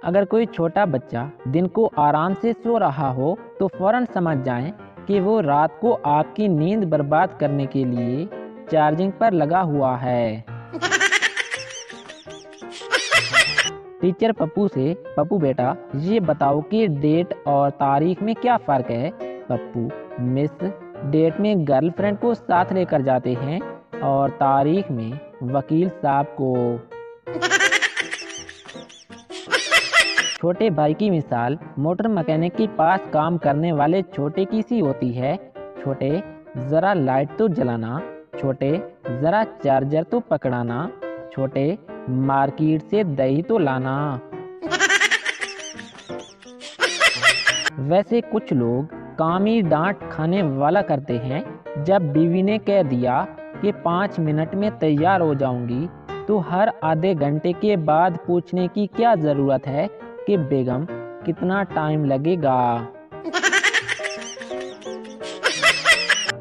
اگر کوئی چھوٹا بچہ دن کو آرام سے سو رہا ہو تو فوراً سمجھ جائیں کہ وہ رات کو آپ کی نیند برباد کرنے کے لیے چارجنگ پر لگا ہوا ہے۔ ٹیچر پپو سے، پپو بیٹا یہ بتاؤ کہ ڈیٹ اور تاریخ میں کیا فرق ہے؟ پپو، مس، ڈیٹ میں گرل فرینڈ کو ساتھ لے کر جاتے ہیں اور تاریخ میں وکیل صاحب کو۔ چھوٹے بھائی کی مثال موٹر مکینک کے پاس کام کرنے والے چھوٹے کی سی ہوتی ہے۔ چھوٹے، ذرا لائٹ تو جلانا۔ چھوٹے، ذرا چارجر تو پکڑانا۔ چھوٹے، مارکیٹ سے دہی تو لانا۔ ویسے کچھ لوگ کامی ڈانٹ کھانے والا کرتے ہیں۔ جب بیوی نے کہہ دیا کہ 5 منٹ میں تیار ہو جاؤں گی تو ہر آدھے گھنٹے کے بعد پوچھنے کی کیا ضرورت ہے کہ بیگم کتنا ٹائم لگے گا؟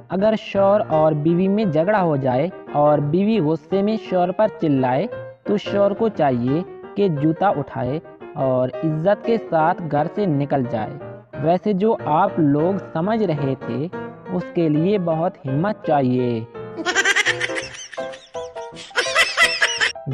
اگر شوہر اور بیوی میں جھگڑا ہو جائے اور بیوی غصے میں شوہر پر چلائے تو شوہر کو چاہیے کہ جوتا اٹھائے اور عزت کے ساتھ گھر سے نکل جائے۔ ویسے جو آپ لوگ سمجھ رہے تھے اس کے لیے بہت ہمت چاہیے۔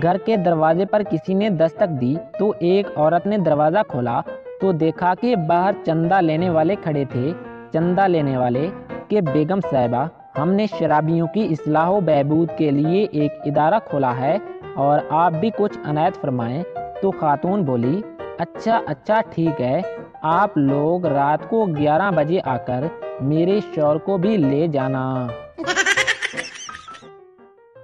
گھر کے دروازے پر کسی نے دستک دی تو ایک عورت نے دروازہ کھولا تو دیکھا کہ باہر چندہ لینے والے کھڑے تھے۔ چندہ لینے والے کہ بیگم صاحبہ، ہم نے شرابیوں کی اصلاح و بہبود کے لیے ایک ادارہ کھولا ہے اور آپ بھی کچھ عنایت فرمائیں۔ تو خاتون بولی، اچھا ٹھیک ہے، آپ لوگ رات کو 11 بجے آ کر میرے شوہر کو بھی لے جانا۔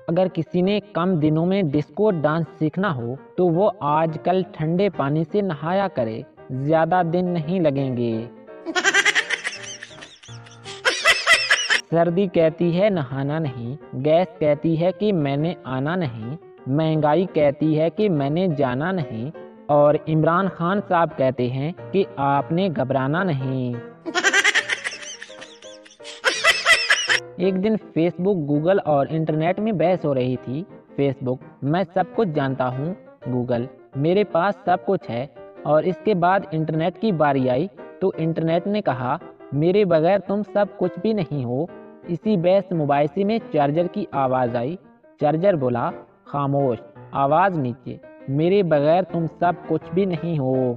اگر کسی نے کم دنوں میں ڈسکو ڈانس سیکھنا ہو تو وہ آج کل ٹھنڈے پانی سے نہایا کرے، زیادہ دن نہیں لگیں گے۔ سردی کہتی ہے نہانا نہیں، گیس کہتی ہے کہ میں نے آنا نہیں، مہنگائی کہتی ہے کہ میں نے جانا نہیں، اور عمران خان صاحب کہتے ہیں کہ آپ نے گھبرانا نہیں۔ ایک دن فیس بک، گوگل اور انٹرنیٹ میں بحث ہو رہی تھی۔ فیس بک، میں سب کچھ جانتا ہوں۔ گوگل، میرے پاس سب کچھ ہے۔ اور اس کے بعد انٹرنیٹ کی باری آئی تو انٹرنیٹ نے کہا میرے بغیر تم سب کچھ بھی نہیں ہو۔ اسی بحث مباحثے میں چارجر کی آواز آئی۔ چارجر بولا، خاموش، آواز نیچے، میرے بغیر تم سب کچھ بھی نہیں ہو۔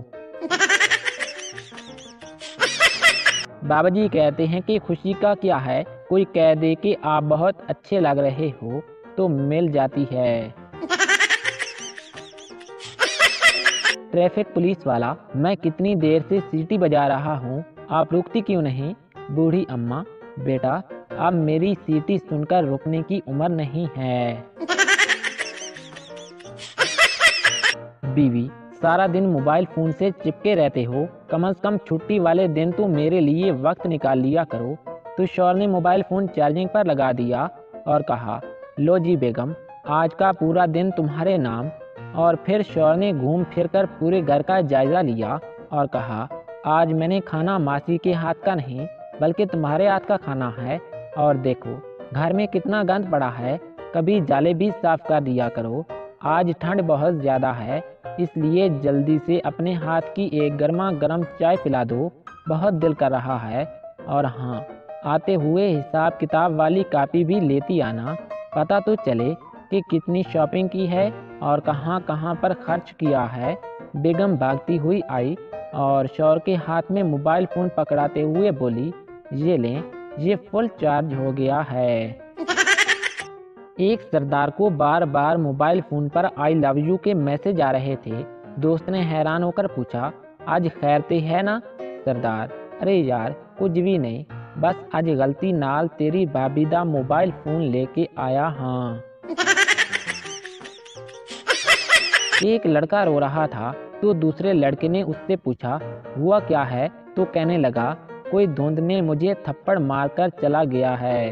بابا جی کہتے ہیں کہ خوشی کا کیا ہے، کوئی کہہ دے کہ آپ بہت اچھے لگ رہے ہو تو مل جاتی ہے۔ ٹریفک پولیس والا، میں کتنی دیر سے سیٹی بجا رہا ہوں، آپ رکتی کیوں نہیں؟ بوڑھی اماں، بیٹا اب میری سیٹی سن کر رکنے کی عمر نہیں ہے۔ بیوی، سارا دن موبائل فون سے چپکے رہتے ہو، کم از کم چھٹی والے دن تو میرے لیے وقت نکال لیا کرو۔ تو شوہر نے موبائل فون چارجنگ پر لگا دیا اور کہا، لو جی بیگم، آج کا پورا دن تمہارے نام۔ اور پھر شوہر نے گھوم پھر کر پورے گھر کا جائزہ لیا اور کہا، آج میں نے کھانا ماسی کے ہاتھ کا نہیں بلکہ تمہارے ہاتھ کا کھانا ہے، اور دیکھو گھر میں کتنا گند پڑا ہے، کبھی جالے بھی صاف کر دیا کرو۔ آج ٹھنڈ بہت زیادہ ہے، اس لیے جلدی سے اپنے ہاتھ کی ایک گرما گرم چائے پلا دو، بہت دل کر رہا ہے۔ اور ہاں، آتے ہوئے حساب کتاب والی کاپی بھی لیتی آنا، پتہ تو چلے کہ کتنی شاپنگ کی ہے اور کہاں کہاں پر خرچ کیا ہے۔ بیگم بھاگتی ہوئی آئی اور شوہر کے ہاتھ میں موبائل فون پکڑاتے ہوئے بولی، یہ لیں، یہ فل چارج ہو گیا ہے۔ ایک سردار کو بار بار موبائل فون پر آئی لو یو کے میسج آ رہے تھے۔ دوست نے حیران ہو کر پوچھا، آج خیر تے ہے نا؟ سردار، ارے یار کچھ بھی نہیں، بس آج غلطی نال تیری بھابی دا موبائل فون لے کے آیا ہاں۔ ایک لڑکا رو رہا تھا تو دوسرے لڑکے نے اس سے پوچھا، ہوا کیا ہے؟ تو کہنے لگا، کوئی دھند میں مجھے تھپڑ مار کر چلا گیا ہے۔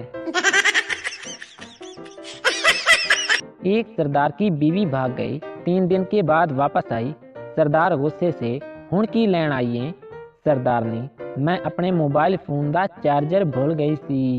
ایک سردار کی بیوی بھاگ گئی، 3 دن کے بعد واپس آئی۔ سردار غصے سے، ہن کی لین آئی ہیں؟ سردار نے، میں اپنے موبائل فون دا چارجر بھول گئی سی۔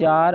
4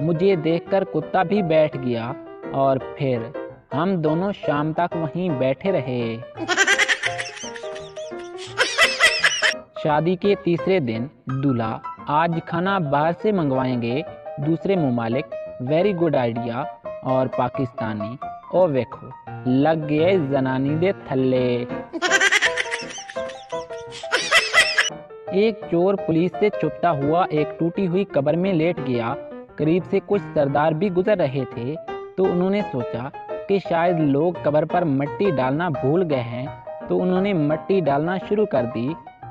مجھے دیکھ کر کتا بھی بیٹھ گیا اور پھر ہم دونوں شام تک وہیں بیٹھے رہے۔ شادی کے تیسرے دن دولہا: آج کھانا باہر سے منگوائیں گے۔ دوسرے ممالک: ویری گڈ آئیڈیا۔ اور پاکستانی: او ویکھو لگ گئے زنانی دے تھلے۔ ایک چور پولیس سے چھپتا ہوا ایک ٹوٹی ہوئی قبر میں لیٹ گیا۔ قریب سے کچھ سردار بھی گزر رہے تھے تو انہوں نے سوچا کہ شاید لوگ قبر پر مٹی ڈالنا بھول گئے ہیں، تو انہوں نے مٹی ڈالنا شروع کر دی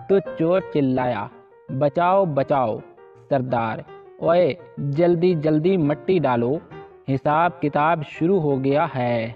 تو چور چلایا: بچاؤ بچاؤ سردار، اوئے جلدی جلدی مٹی ڈالو، حساب کتاب شروع ہو گیا ہے۔